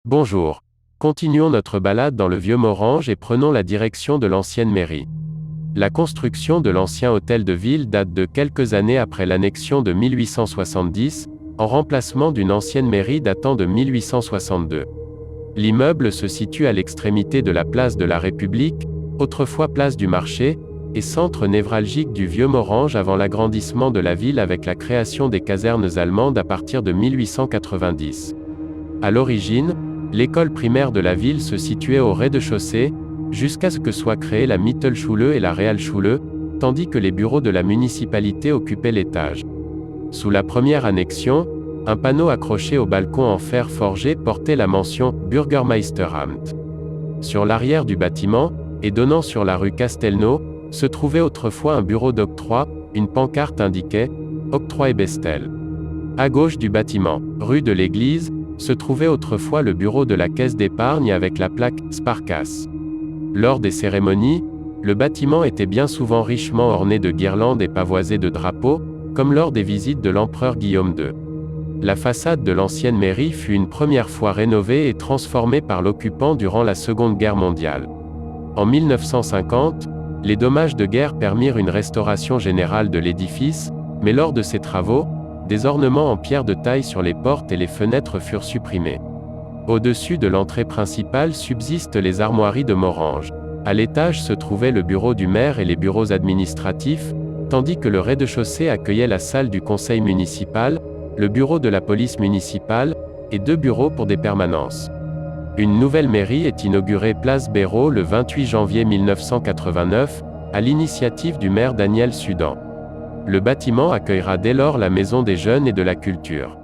Bonjour. Continuons notre balade dans le vieux Morhange et prenons la direction de l'ancienne mairie. La construction de l'ancien hôtel de ville date de quelques années après l'annexion de 1870, en remplacement d'une ancienne mairie datant de 1862. L'immeuble se situe à l'extrémité de la place de la République, autrefois place du marché, et centre névralgique du vieux Morhange avant l'agrandissement de la ville avec la création des casernes allemandes à partir de 1890. À l'origine, l'école primaire de la ville se situait au rez-de-chaussée, jusqu'à ce que soient créées la Mittelschule et la Realschule, tandis que les bureaux de la municipalité occupaient l'étage. Sous la première annexion, un panneau accroché au balcon en fer forgé portait la mention « Bürgermeisteramt ». Sur l'arrière du bâtiment, et donnant sur la rue Castelnau, se trouvait autrefois un bureau d'octroi, une pancarte indiquait « Octroi et Bestel ». À gauche du bâtiment, rue de l'Église, se trouvait autrefois le bureau de la caisse d'épargne avec la plaque « Sparkasse ». Lors des cérémonies, le bâtiment était bien souvent richement orné de guirlandes et pavoisé de drapeaux, comme lors des visites de l'empereur Guillaume II. La façade de l'ancienne mairie fut une première fois rénovée et transformée par l'occupant durant la Seconde Guerre mondiale. En 1950, les dommages de guerre permirent une restauration générale de l'édifice, mais lors de ces travaux, des ornements en pierre de taille sur les portes et les fenêtres furent supprimés. Au-dessus de l'entrée principale subsistent les armoiries de Morhange. À l'étage se trouvait le bureau du maire et les bureaux administratifs, tandis que le rez-de-chaussée accueillait la salle du conseil municipal, le bureau de la police municipale, et 2 bureaux pour des permanences. Une nouvelle mairie est inaugurée place Béraud le 28 janvier 1989, à l'initiative du maire Daniel Sudan. Le bâtiment accueillera dès lors la Maison des Jeunes et de la Culture.